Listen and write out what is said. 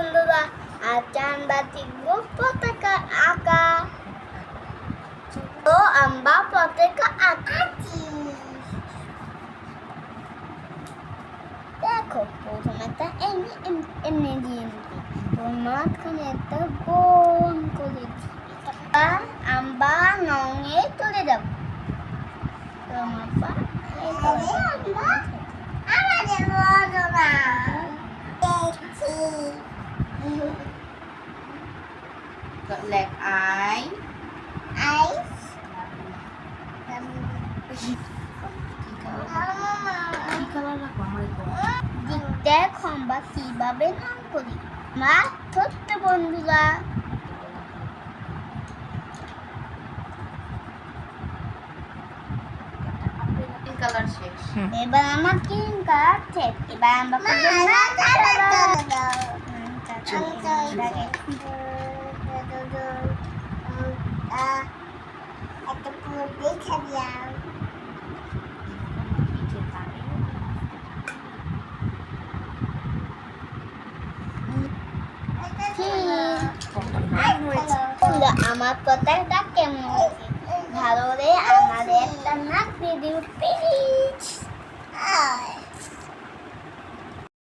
বন্ধুরা, আজ আমরা শিখব পতাকা আঁকা। তো আমরা পতাকা আঁকাছি। দেখো, প্রথমে একটা এমনি দিয়ে নিবি, তোর মাঝখানে একটা গোল করে আমরা রঙে তুলে যাব। আমাদের বড় না দেখছি like I কি কালার রাখবো আমার দেখো আমরা কিভাবে নাম করি। মা ছোট্ট বন্ধুরা, কালার শেষ। এবার আমার গ্রিন কালার শেষ। এবার আমরা একটা পুরো দেখে দিলাম। আমার কথাটা কেমন হয়েছে? ভালো রে আমাদের একটা নাচ দিয়ে দিও প্লিজ।